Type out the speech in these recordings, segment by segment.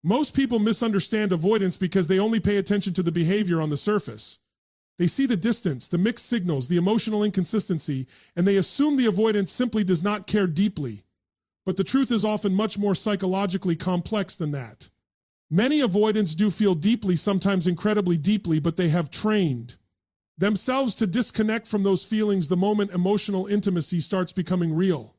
Most people misunderstand avoidance because they only pay attention to the behavior on the surface. They see the distance, the mixed signals, the emotional inconsistency, and they assume the avoidant simply does not care deeply. But the truth is often much more psychologically complex than that. Many avoidants do feel deeply, sometimes incredibly deeply, but they have trained themselves to disconnect from those feelings the moment emotional intimacy starts becoming real.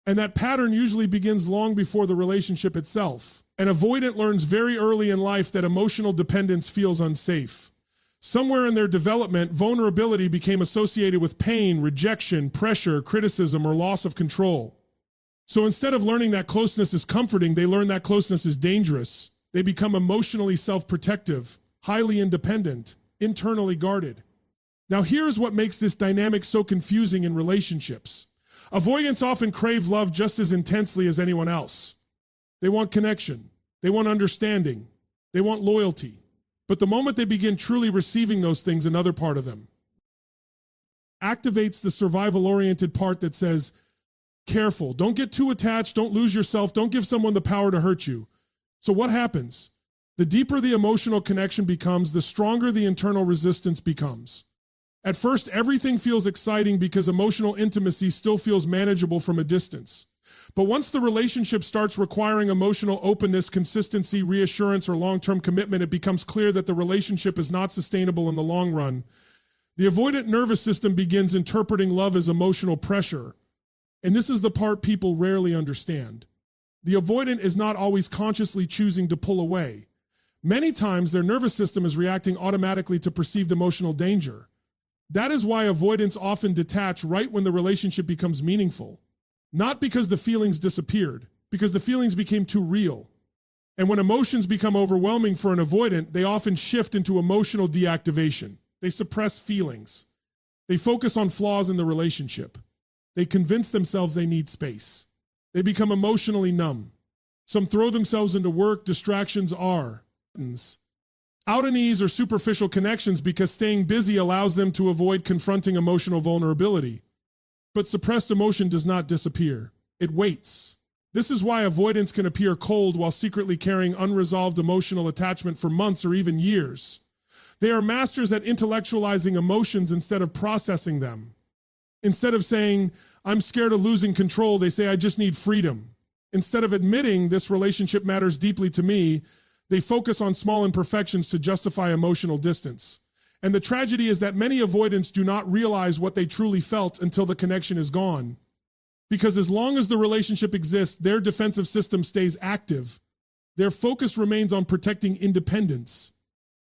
And that pattern usually begins long before the relationship itself. An avoidant learns very early in life that emotional dependence feels unsafe. Somewhere in their development, vulnerability became associated with pain, rejection, pressure, criticism, or loss of control. So instead of learning that closeness is comforting, they learn that closeness is dangerous. They become emotionally self-protective, highly independent, internally guarded. Now here's what makes this dynamic so confusing in relationships. Avoidants often crave love just as intensely as anyone else. They want connection. They want understanding. They want loyalty. But the moment they begin truly receiving those things, another part of them activates the survival-oriented part that says, careful, don't get too attached, don't lose yourself, don't give someone the power to hurt you. So what happens? The deeper the emotional connection becomes, the stronger the internal resistance becomes. At first, everything feels exciting because emotional intimacy still feels manageable from a distance. But once the relationship starts requiring emotional openness, consistency, reassurance, or long-term commitment, it becomes clear that the relationship is not sustainable in the long run. The avoidant nervous system begins interpreting love as emotional pressure. And this is the part people rarely understand. The avoidant is not always consciously choosing to pull away. Many times, their nervous system is reacting automatically to perceived emotional danger. That is why avoidants often detach right when the relationship becomes meaningful. Not because the feelings disappeared, because the feelings became too real. And when emotions become overwhelming for an avoidant, they often shift into emotional deactivation. They suppress feelings. They focus on flaws in the relationship. They convince themselves they need space. They become emotionally numb. Some throw themselves into work, distractions, out and ease or superficial connections because staying busy allows them to avoid confronting emotional vulnerability. But suppressed emotion does not disappear. It waits. This is why avoidance can appear cold while secretly carrying unresolved emotional attachment for months or even years. They are masters at intellectualizing emotions instead of processing them. Instead of saying, I'm scared of losing control, they say, I just need freedom. Instead of admitting this relationship matters deeply to me, they focus on small imperfections to justify emotional distance. And the tragedy is that many avoidants do not realize what they truly felt until the connection is gone. Because as long as the relationship exists, their defensive system stays active. Their focus remains on protecting independence,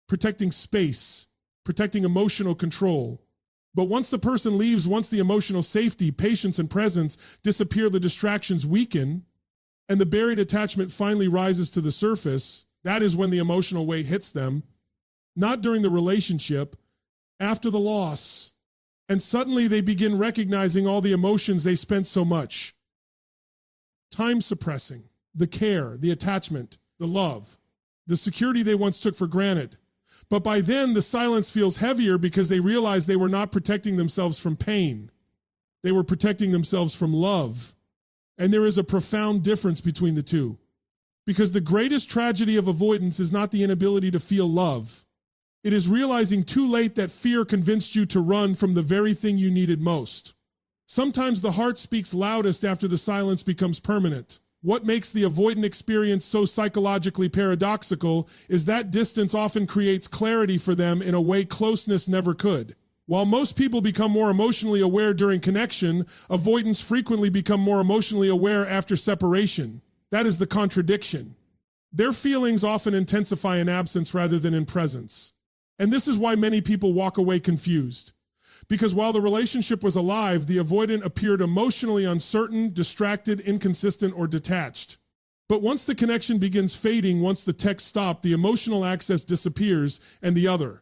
protecting space, protecting emotional control. But once the person leaves, once the emotional safety, patience, and presence disappear, the distractions weaken, and the buried attachment finally rises to the surface, that is when the emotional weight hits them, not during the relationship, after the loss. And suddenly they begin recognizing all the emotions they spent so much time suppressing, the care, the attachment, the love, the security they once took for granted. But by then, the silence feels heavier because they realize they were not protecting themselves from pain. They were protecting themselves from love. And there is a profound difference between the two. Because the greatest tragedy of avoidance is not the inability to feel love. It is realizing too late that fear convinced you to run from the very thing you needed most. Sometimes the heart speaks loudest after the silence becomes permanent. What makes the avoidant experience so psychologically paradoxical is that distance often creates clarity for them in a way closeness never could. While most people become more emotionally aware during connection, avoidants frequently become more emotionally aware after separation. That is the contradiction. Their feelings often intensify in absence rather than in presence. And this is why many people walk away confused. Because while the relationship was alive, the avoidant appeared emotionally uncertain, distracted, inconsistent, or detached. But once the connection begins fading, once the text stops, the emotional access disappears and the other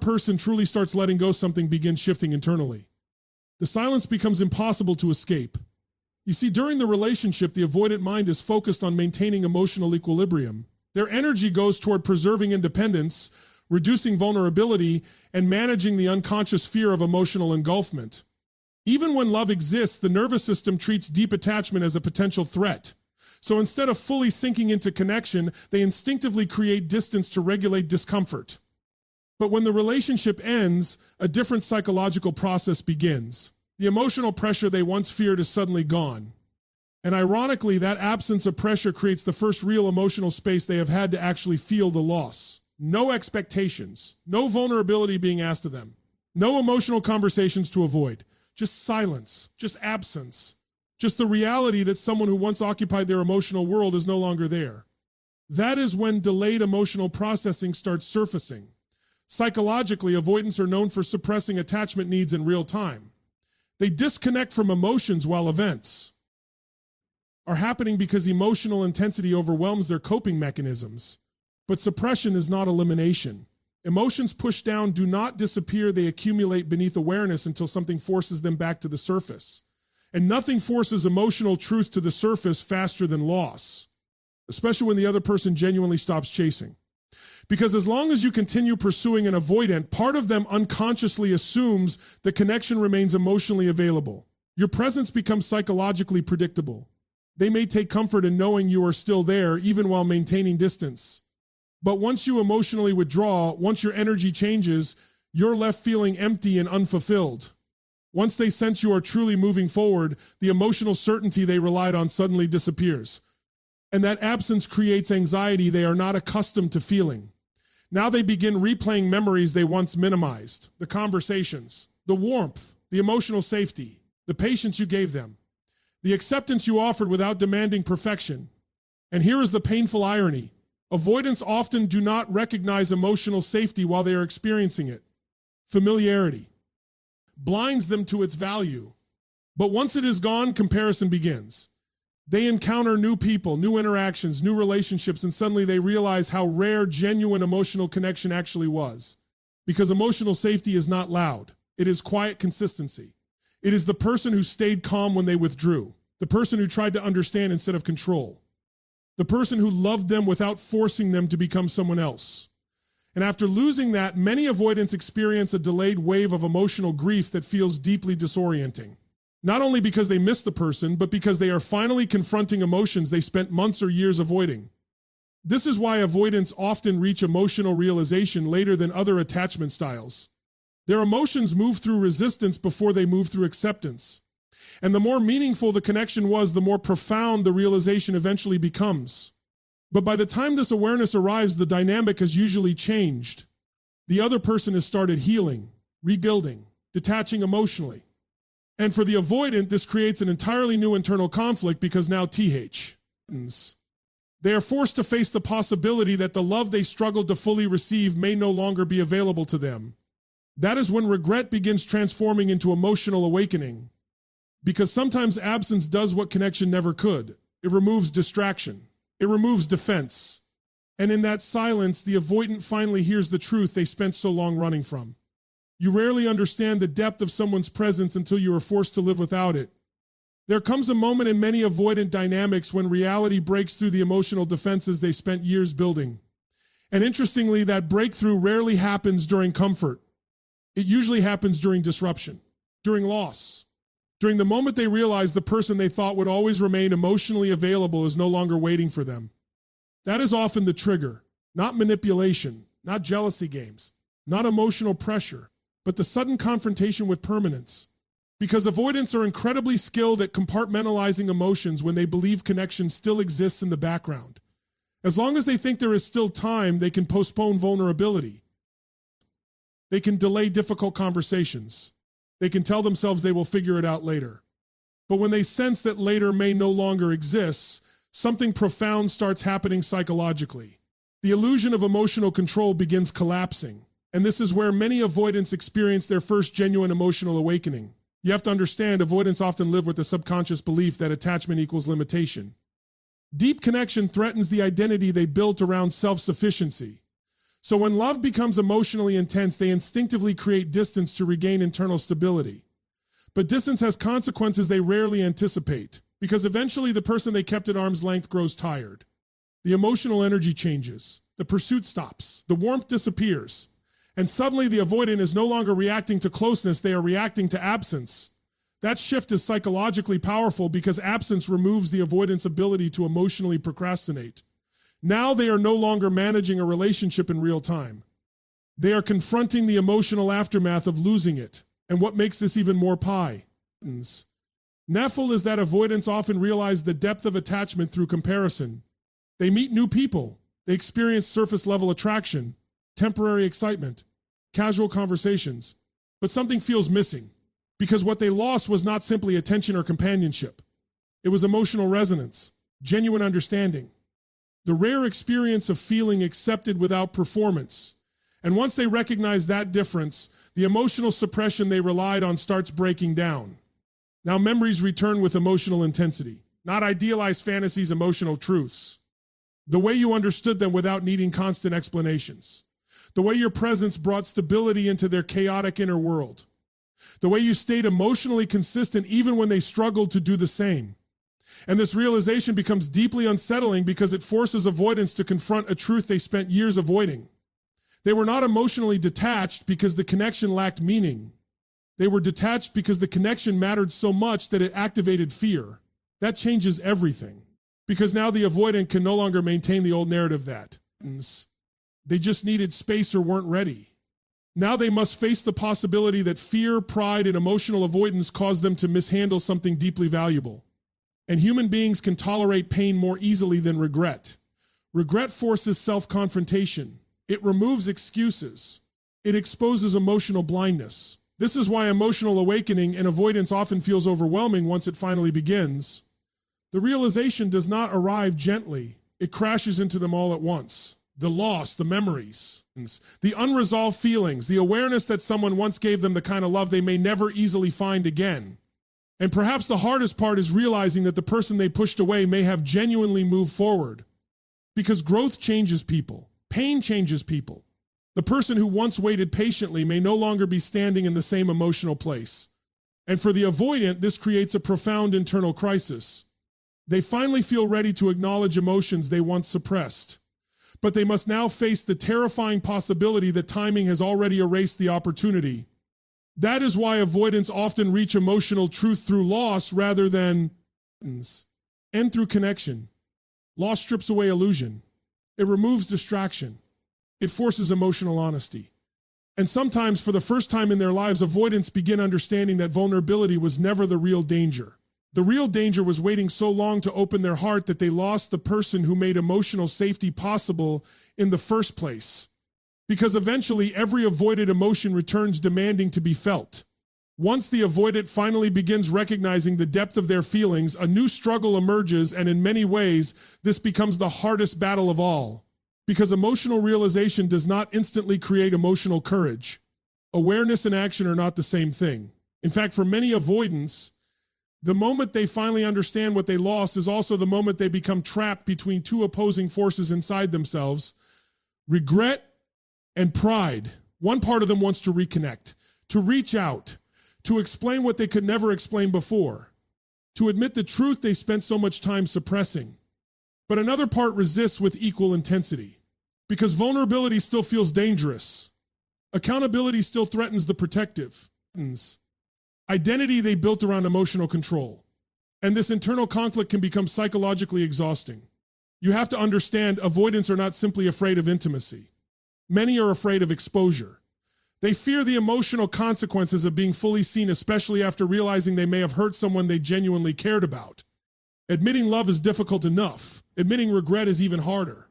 person truly starts letting go, something begins shifting internally. The silence becomes impossible to escape. You see, during the relationship, the avoidant mind is focused on maintaining emotional equilibrium. Their energy goes toward preserving independence, reducing vulnerability, and managing the unconscious fear of emotional engulfment. Even when love exists, the nervous system treats deep attachment as a potential threat. So instead of fully sinking into connection, they instinctively create distance to regulate discomfort. But when the relationship ends, a different psychological process begins. The emotional pressure they once feared is suddenly gone. And ironically, that absence of pressure creates the first real emotional space they have had to actually feel the loss. No expectations, no vulnerability being asked of them, no emotional conversations to avoid, just silence, just absence, just the reality that someone who once occupied their emotional world is no longer there. That is when delayed emotional processing starts surfacing. Psychologically, avoidants are known for suppressing attachment needs in real time. They disconnect from emotions while events are happening because emotional intensity overwhelms their coping mechanisms. But suppression is not elimination. Emotions pushed down do not disappear, they accumulate beneath awareness until something forces them back to the surface. And nothing forces emotional truth to the surface faster than loss, especially when the other person genuinely stops chasing. Because as long as you continue pursuing an avoidant, part of them unconsciously assumes the connection remains emotionally available. Your presence becomes psychologically predictable. They may take comfort in knowing you are still there, even while maintaining distance. But once you emotionally withdraw, once your energy changes, you're left feeling empty and unfulfilled. Once they sense you are truly moving forward, the emotional certainty they relied on suddenly disappears. And that absence creates anxiety they are not accustomed to feeling. Now they begin replaying memories they once minimized, the conversations, the warmth, the emotional safety, the patience you gave them, the acceptance you offered without demanding perfection. And here is the painful irony. Avoidants often do not recognize emotional safety while they are experiencing it. Familiarity blinds them to its value. But once it is gone, comparison begins. They encounter new people, new interactions, new relationships, and suddenly they realize how rare genuine emotional connection actually was. Because emotional safety is not loud. It is quiet consistency. It is the person who stayed calm when they withdrew, the person who tried to understand instead of control, the person who loved them without forcing them to become someone else. And after losing that, many avoidants experience a delayed wave of emotional grief that feels deeply disorienting. Not only because they miss the person, but because they are finally confronting emotions they spent months or years avoiding. This is why avoidants often reach emotional realization later than other attachment styles. Their emotions move through resistance before they move through acceptance. And the more meaningful the connection was, the more profound the realization eventually becomes. But by the time this awareness arrives, the dynamic has usually changed. The other person has started healing, rebuilding, detaching emotionally. And for the avoidant, this creates an entirely new internal conflict because now they are forced to face the possibility that the love they struggled to fully receive may no longer be available to them. That is when regret begins transforming into emotional awakening. Because sometimes absence does what connection never could. It removes distraction. It removes defense. And in that silence, the avoidant finally hears the truth they spent so long running from. You rarely understand the depth of someone's presence until you are forced to live without it. There comes a moment in many avoidant dynamics when reality breaks through the emotional defenses they spent years building. And interestingly, that breakthrough rarely happens during comfort. It usually happens during disruption, during loss, during the moment they realize the person they thought would always remain emotionally available is no longer waiting for them. That is often the trigger, not manipulation, not jealousy games, not emotional pressure, but the sudden confrontation with permanence. Because avoidants are incredibly skilled at compartmentalizing emotions when they believe connection still exists in the background. As long as they think there is still time, they can postpone vulnerability. They can delay difficult conversations. They can tell themselves they will figure it out later. But when they sense that later may no longer exist, something profound starts happening psychologically. The illusion of emotional control begins collapsing. And this is where many avoidants experience their first genuine emotional awakening. You have to understand, avoidants often live with the subconscious belief that attachment equals limitation. Deep connection threatens the identity they built around self-sufficiency. So when love becomes emotionally intense, they instinctively create distance to regain internal stability. But distance has consequences they rarely anticipate, because eventually the person they kept at arm's length grows tired. The emotional energy changes, the pursuit stops, the warmth disappears, and suddenly the avoidant is no longer reacting to closeness, they are reacting to absence. That shift is psychologically powerful because absence removes the avoidance ability to emotionally procrastinate. Now they are no longer managing a relationship in real time. They are confronting the emotional aftermath of losing it. And what makes this even more Neffel is that avoidants often realize the depth of attachment through comparison. They meet new people. They experience surface level attraction, temporary excitement, casual conversations, but something feels missing because what they lost was not simply attention or companionship. It was emotional resonance, genuine understanding, the rare experience of feeling accepted without performance. And once they recognize that difference, the emotional suppression they relied on starts breaking down. Now memories return with emotional intensity, not idealized fantasies, emotional truths. The way you understood them without needing constant explanations. The way your presence brought stability into their chaotic inner world. The way you stayed emotionally consistent even when they struggled to do the same. And this realization becomes deeply unsettling because it forces avoidance to confront a truth they spent years avoiding. They were not emotionally detached because the connection lacked meaning. They were detached because the connection mattered so much that it activated fear. That changes everything. Because now the avoidant can no longer maintain the old narrative that they just needed space or weren't ready. Now they must face the possibility that fear, pride, and emotional avoidance caused them to mishandle something deeply valuable. And human beings can tolerate pain more easily than regret. Regret forces self-confrontation. It removes excuses. It exposes emotional blindness. This is why emotional awakening and avoidance often feels overwhelming once it finally begins. The realization does not arrive gently. It crashes into them all at once. The loss, the memories, the unresolved feelings, the awareness that someone once gave them the kind of love they may never easily find again. And perhaps the hardest part is realizing that the person they pushed away may have genuinely moved forward. Because growth changes people. Pain changes people. The person who once waited patiently may no longer be standing in the same emotional place. And for the avoidant, this creates a profound internal crisis. They finally feel ready to acknowledge emotions they once suppressed. But they must now face the terrifying possibility that timing has already erased the opportunity. That is why avoidants often reach emotional truth through loss rather than and through connection. Loss strips away illusion. It removes distraction. It forces emotional honesty. And sometimes, for the first time in their lives, avoidants begin understanding that vulnerability was never the real danger. The real danger was waiting so long to open their heart that they lost the person who made emotional safety possible in the first place. Because eventually every avoided emotion returns demanding to be felt. Once the avoidant finally begins recognizing the depth of their feelings, a new struggle emerges, and in many ways, this becomes the hardest battle of all. Because emotional realization does not instantly create emotional courage. Awareness and action are not the same thing. In fact, for many avoidants, the moment they finally understand what they lost is also the moment they become trapped between two opposing forces inside themselves: regret and pride. One part of them wants to reconnect, to reach out, to explain what they could never explain before, to admit the truth they spent so much time suppressing. But another part resists with equal intensity, because vulnerability still feels dangerous. Accountability still threatens the protective. Identity they built around emotional control. And this internal conflict can become psychologically exhausting. You have to understand, avoidants are not simply afraid of intimacy. Many are afraid of exposure. They fear the emotional consequences of being fully seen, especially after realizing they may have hurt someone they genuinely cared about. Admitting love is difficult enough. Admitting regret is even harder.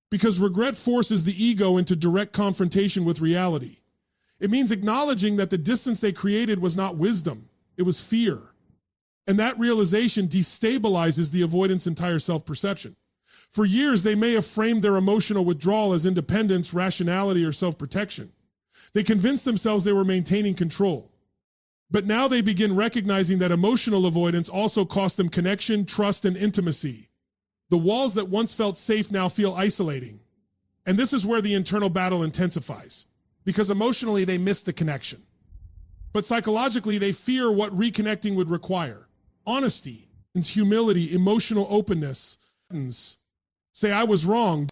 Because regret forces the ego into direct confrontation with reality. It means acknowledging that the distance they created was not wisdom, it was fear. And that realization destabilizes the avoidant's entire self-perception. For years, they may have framed their emotional withdrawal as independence, rationality, or self-protection. They convinced themselves they were maintaining control. But now they begin recognizing that emotional avoidance also cost them connection, trust, and intimacy. The walls that once felt safe now feel isolating. And this is where the internal battle intensifies. Because emotionally, they miss the connection. But psychologically, they fear what reconnecting would require. Honesty, humility, emotional openness. Say, I was wrong.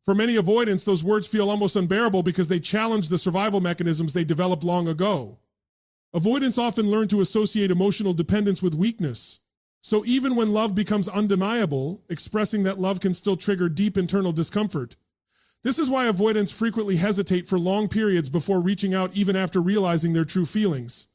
For many avoidants, those words feel almost unbearable because they challenge the survival mechanisms they developed long ago. Avoidants often learn to associate emotional dependence with weakness. So even when love becomes undeniable, expressing that love can still trigger deep internal discomfort. This is why avoidants frequently hesitate for long periods before reaching out, even after realizing their true feelings.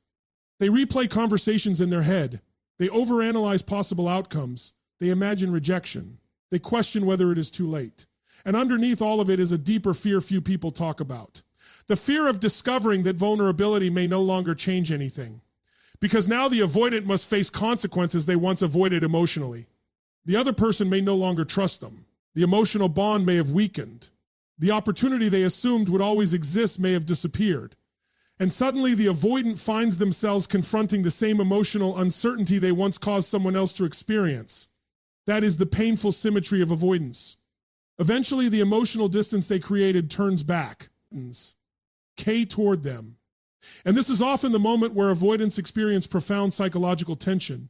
They replay conversations in their head. They overanalyze possible outcomes. They imagine rejection. They question whether it is too late. And underneath all of it is a deeper fear few people talk about. The fear of discovering that vulnerability may no longer change anything. Because now the avoidant must face consequences they once avoided emotionally. The other person may no longer trust them. The emotional bond may have weakened. The opportunity they assumed would always exist may have disappeared. And suddenly the avoidant finds themselves confronting the same emotional uncertainty they once caused someone else to experience. That is the painful symmetry of avoidance. Eventually, the emotional distance they created turns back, toward them. And this is often the moment where avoidants experience profound psychological tension.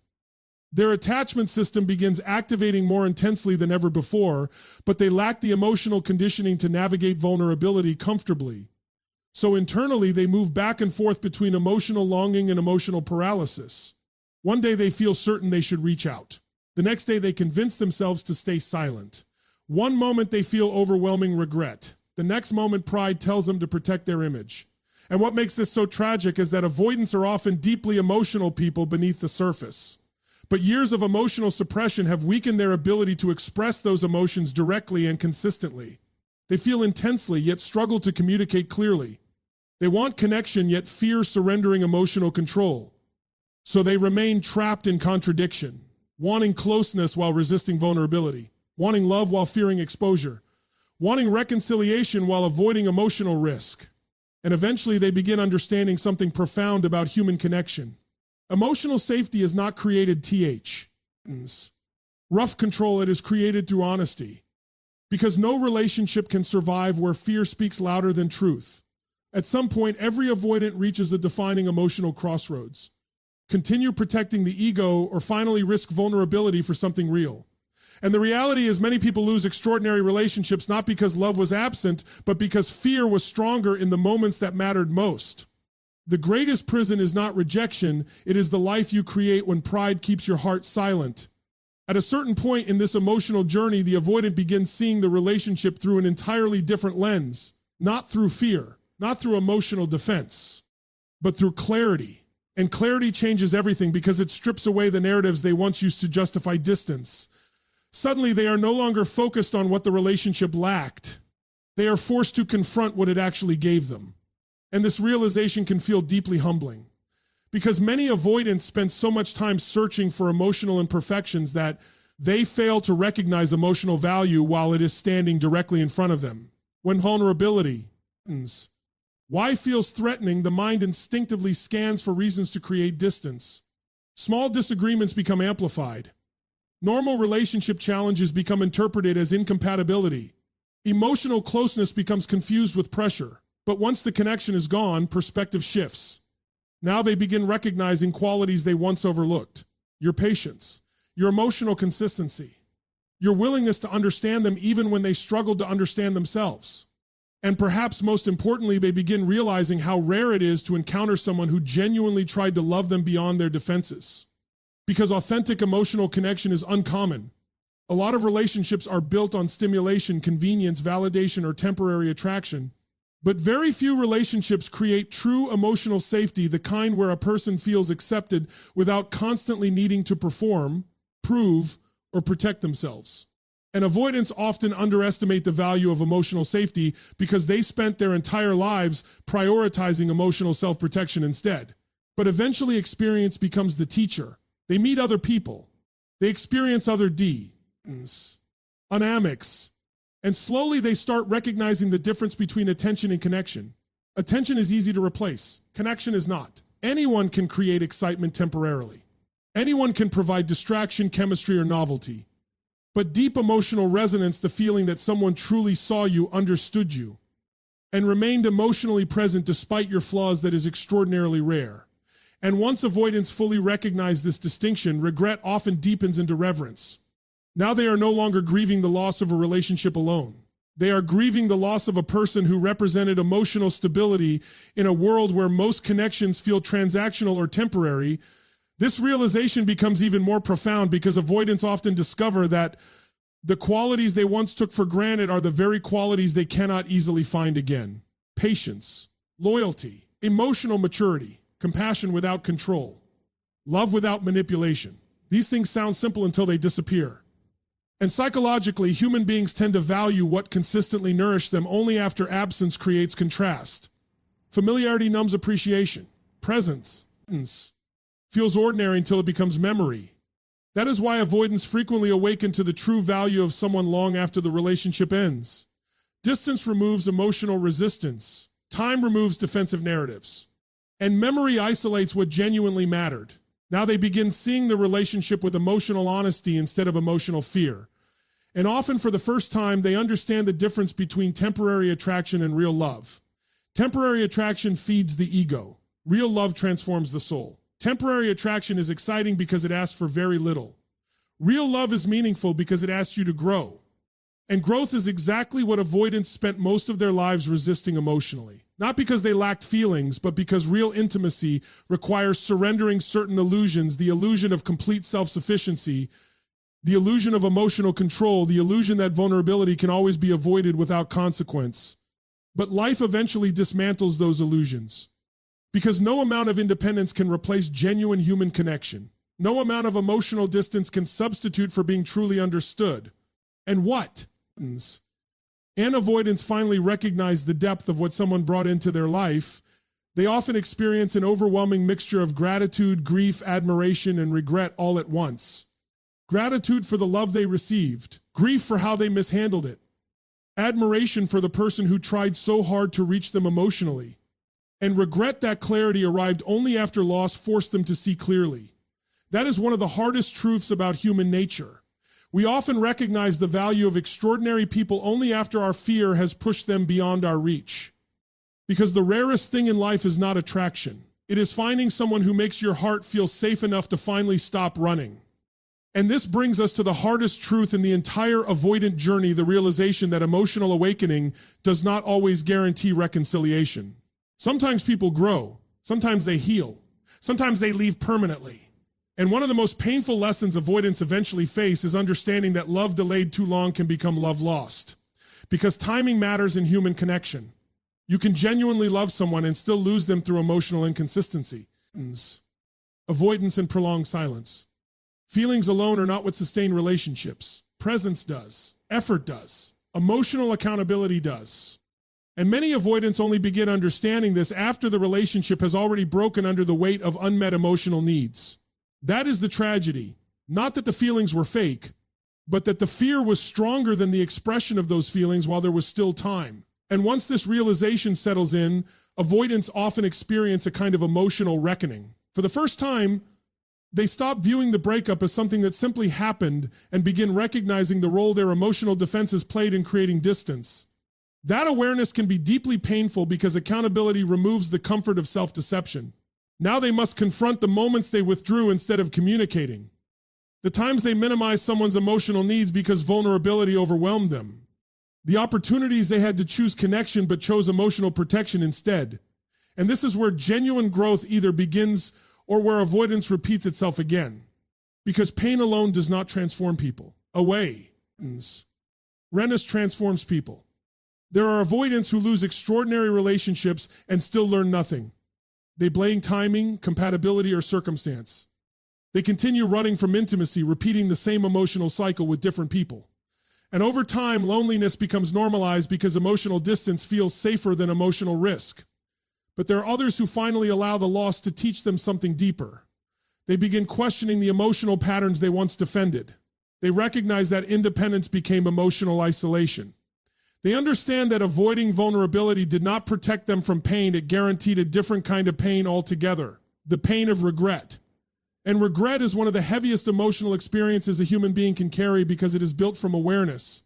Their attachment system begins activating more intensely than ever before, but they lack the emotional conditioning to navigate vulnerability comfortably. So internally, they move back and forth between emotional longing and emotional paralysis. One day they feel certain they should reach out. The next day they convince themselves to stay silent. One moment they feel overwhelming regret. The next moment pride tells them to protect their image. And what makes this so tragic is that avoidants are often deeply emotional people beneath the surface. But years of emotional suppression have weakened their ability to express those emotions directly and consistently. They feel intensely, yet struggle to communicate clearly. They want connection, yet fear surrendering emotional control. So they remain trapped in contradiction, wanting closeness while resisting vulnerability, wanting love while fearing exposure, wanting reconciliation while avoiding emotional risk. And eventually they begin understanding something profound about human connection. Emotional safety is not created rough control, it is created through honesty. Because no relationship can survive where fear speaks louder than truth. At some point, every avoidant reaches a defining emotional crossroads. Continue protecting the ego or finally risk vulnerability for something real. And the reality is many people lose extraordinary relationships not because love was absent, but because fear was stronger in the moments that mattered most. The greatest prison is not rejection, it is the life you create when pride keeps your heart silent. At a certain point in this emotional journey, the avoidant begins seeing the relationship through an entirely different lens, not through fear, not through emotional defense, but through clarity. And clarity changes everything because it strips away the narratives they once used to justify distance. Suddenly, they are no longer focused on what the relationship lacked. They are forced to confront what it actually gave them. And this realization can feel deeply humbling. Because many avoidants spend so much time searching for emotional imperfections that they fail to recognize emotional value while it is standing directly in front of them. When vulnerability, why feels threatening, the mind instinctively scans for reasons to create distance. Small disagreements become amplified. Normal relationship challenges become interpreted as incompatibility. Emotional closeness becomes confused with pressure. But once the connection is gone, perspective shifts. Now they begin recognizing qualities they once overlooked. Your patience, your emotional consistency, your willingness to understand them even when they struggled to understand themselves. And perhaps most importantly, they begin realizing how rare it is to encounter someone who genuinely tried to love them beyond their defenses. Because authentic emotional connection is uncommon. A lot of relationships are built on stimulation, convenience, validation, or temporary attraction. But very few relationships create true emotional safety, the kind where a person feels accepted without constantly needing to perform, prove, or protect themselves. And avoidants often underestimate the value of emotional safety because they spent their entire lives prioritizing emotional self-protection instead. But eventually experience becomes the teacher. They meet other people. They experience other dynamics. And slowly they start recognizing the difference between attention and connection. Attention is easy to replace. Connection is not. Anyone can create excitement temporarily. Anyone can provide distraction, chemistry, or novelty. But deep emotional resonance, the feeling that someone truly saw you, understood you, and remained emotionally present despite your flaws, that is extraordinarily rare. And once avoidants fully recognize this distinction, regret often deepens into reverence. Now they are no longer grieving the loss of a relationship alone. They are grieving the loss of a person who represented emotional stability in a world where most connections feel transactional or temporary. This realization becomes even more profound because avoidants often discover that the qualities they once took for granted are the very qualities they cannot easily find again. Patience, loyalty, emotional maturity, compassion without control, love without manipulation. These things sound simple until they disappear. And psychologically, human beings tend to value what consistently nourished them only after absence creates contrast. Familiarity numbs appreciation. Presence feels ordinary until it becomes memory. That is why avoidants frequently awaken to the true value of someone long after the relationship ends. Distance removes emotional resistance. Time removes defensive narratives. And memory isolates what genuinely mattered. Now they begin seeing the relationship with emotional honesty instead of emotional fear. And often for the first time, they understand the difference between temporary attraction and real love. Temporary attraction feeds the ego. Real love transforms the soul. Temporary attraction is exciting because it asks for very little. Real love is meaningful because it asks you to grow. And growth is exactly what avoidants spent most of their lives resisting emotionally. Not because they lacked feelings, but because real intimacy requires surrendering certain illusions, the illusion of complete self-sufficiency, the illusion of emotional control, the illusion that vulnerability can always be avoided without consequence. But life eventually dismantles those illusions. Because no amount of independence can replace genuine human connection. No amount of emotional distance can substitute for being truly understood. And what? And avoidants finally recognize the depth of what someone brought into their life. They often experience an overwhelming mixture of gratitude, grief, admiration, and regret all at once. Gratitude for the love they received, grief for how they mishandled it, admiration for the person who tried so hard to reach them emotionally, and regret that clarity arrived only after loss forced them to see clearly. That is one of the hardest truths about human nature. We often recognize the value of extraordinary people only after our fear has pushed them beyond our reach. Because the rarest thing in life is not attraction. It is finding someone who makes your heart feel safe enough to finally stop running. And this brings us to the hardest truth in the entire avoidant journey, the realization that emotional awakening does not always guarantee reconciliation. Sometimes people grow, sometimes they heal, sometimes they leave permanently. And one of the most painful lessons avoidants eventually face is understanding that love delayed too long can become love lost. Because timing matters in human connection. You can genuinely love someone and still lose them through emotional inconsistency. Avoidance and prolonged silence. Feelings alone are not what sustain relationships. Presence does. Effort does. Emotional accountability does. And many avoidants only begin understanding this after the relationship has already broken under the weight of unmet emotional needs. That is the tragedy. Not that the feelings were fake, but that the fear was stronger than the expression of those feelings while there was still time. And once this realization settles in, avoidants often experience a kind of emotional reckoning. For the first time, they stop viewing the breakup as something that simply happened and begin recognizing the role their emotional defenses played in creating distance. That awareness can be deeply painful because accountability removes the comfort of self-deception. Now they must confront the moments they withdrew instead of communicating. The times they minimized someone's emotional needs because vulnerability overwhelmed them. The opportunities they had to choose connection but chose emotional protection instead. And this is where genuine growth either begins or where avoidance repeats itself again. Because pain alone does not transform people. Awareness transforms people. There are avoidants who lose extraordinary relationships and still learn nothing. They blame timing, compatibility, or circumstance. They continue running from intimacy, repeating the same emotional cycle with different people. And over time, loneliness becomes normalized because emotional distance feels safer than emotional risk. But there are others who finally allow the loss to teach them something deeper. They begin questioning the emotional patterns they once defended. They recognize that independence became emotional isolation. They understand that avoiding vulnerability did not protect them from pain, it guaranteed a different kind of pain altogether, the pain of regret. And regret is one of the heaviest emotional experiences a human being can carry because it is built from awareness.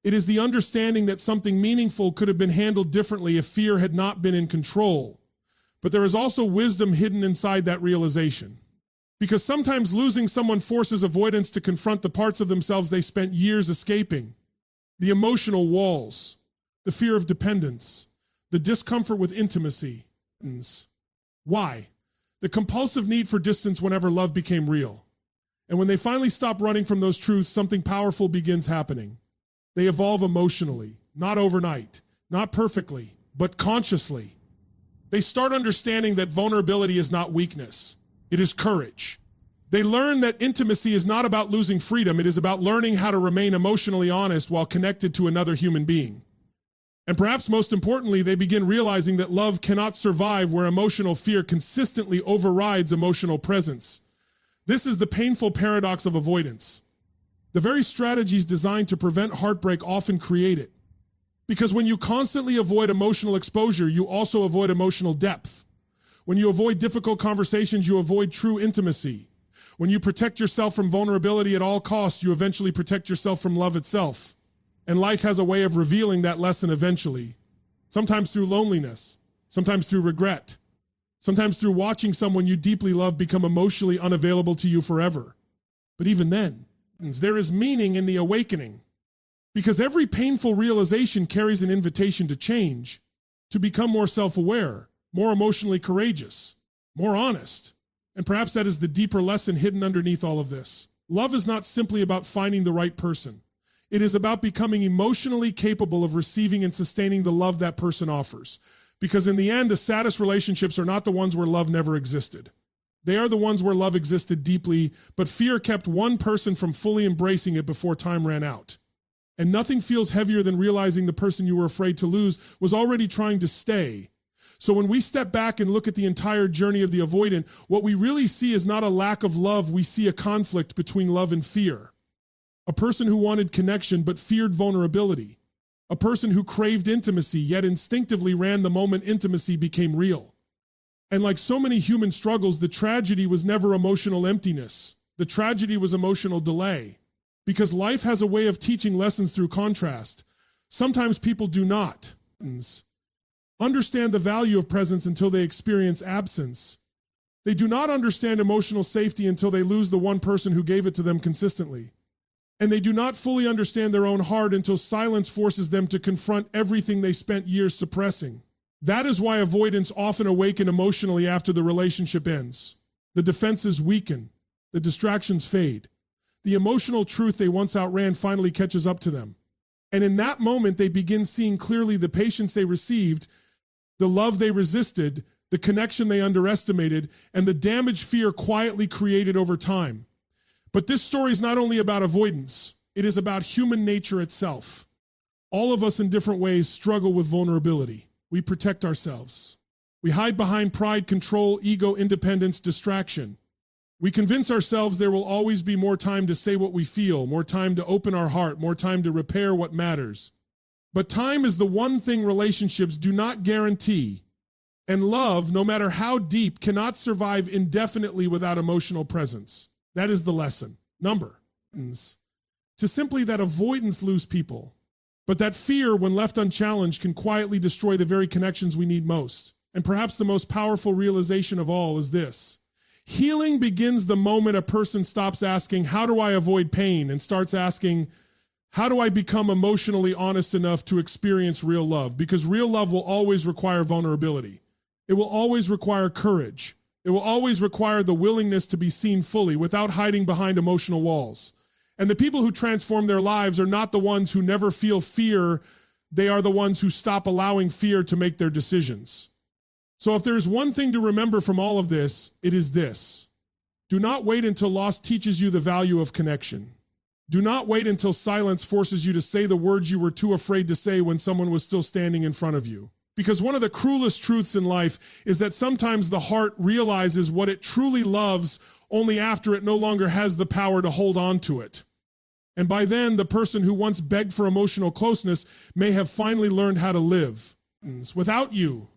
It is the understanding that something meaningful could have been handled differently if fear had not been in control. But there is also wisdom hidden inside that realization. Because sometimes losing someone forces avoidants to confront the parts of themselves they spent years escaping. the emotional walls, the fear of dependence, the discomfort with intimacy. Why? The compulsive need for distance whenever love became real. And when they finally stop running from those truths, something powerful begins happening. They evolve emotionally, not overnight, not perfectly, but consciously. They start understanding that vulnerability is not weakness, it is courage. They learn that intimacy is not about losing freedom, it is about learning how to remain emotionally honest while connected to another human being. And perhaps most importantly, they begin realizing that love cannot survive where emotional fear consistently overrides emotional presence. This is the painful paradox of avoidance. The very strategies designed to prevent heartbreak often create it. Because when you constantly avoid emotional exposure, you also avoid emotional depth. When you avoid difficult conversations, you avoid true intimacy. When you protect yourself from vulnerability at all costs, you eventually protect yourself from love itself. And life has a way of revealing that lesson eventually. Sometimes through loneliness, sometimes through regret, sometimes through watching someone you deeply love become emotionally unavailable to you forever. But even then, there is meaning in the awakening. Because every painful realization carries an invitation to change, to become more self-aware, more emotionally courageous, more honest. And perhaps that is the deeper lesson hidden underneath all of this. Love is not simply about finding the right person. It is about becoming emotionally capable of receiving and sustaining the love that person offers. Because in the end, the saddest relationships are not the ones where love never existed. They are the ones where love existed deeply, but fear kept one person from fully embracing it before time ran out. And nothing feels heavier than realizing the person you were afraid to lose was already trying to stay. So when we step back and look at the entire journey of the avoidant, what we really see is not a lack of love, we see a conflict between love and fear. A person who wanted connection but feared vulnerability. A person who craved intimacy yet instinctively ran the moment intimacy became real. And like so many human struggles, the tragedy was never emotional emptiness. The tragedy was emotional delay. Because life has a way of teaching lessons through contrast. Sometimes people do not understand the value of presence until they experience absence. They do not understand emotional safety until they lose the one person who gave it to them consistently. And they do not fully understand their own heart until silence forces them to confront everything they spent years suppressing. That is why avoidants often awaken emotionally after the relationship ends. The defenses weaken, the distractions fade. The emotional truth they once outran finally catches up to them. And in that moment, they begin seeing clearly the patience they received, the love they resisted, the connection they underestimated, and the damage fear quietly created over time. But this story is not only about avoidance, it is about human nature itself. All of us in different ways struggle with vulnerability. We protect ourselves. We hide behind pride, control, ego, independence, distraction. We convince ourselves there will always be more time to say what we feel, more time to open our heart, more time to repair what matters. But time is the one thing relationships do not guarantee. And love, no matter how deep, cannot survive indefinitely without emotional presence. That is the lesson. Number. To simply that avoidance lose people. But that fear, when left unchallenged, can quietly destroy the very connections we need most. And perhaps the most powerful realization of all is this. Healing begins the moment a person stops asking, how do I avoid pain? And starts asking, how do I become emotionally honest enough to experience real love? Because real love will always require vulnerability. It will always require courage. It will always require the willingness to be seen fully without hiding behind emotional walls. And the people who transform their lives are not the ones who never feel fear. They are the ones who stop allowing fear to make their decisions. So if there's one thing to remember from all of this, it is this. Do not wait until loss teaches you the value of connection. Do not wait until silence forces you to say the words you were too afraid to say when someone was still standing in front of you. Because one of the cruelest truths in life is that sometimes the heart realizes what it truly loves only after it no longer has the power to hold on to it. And by then, the person who once begged for emotional closeness may have finally learned how to live without you.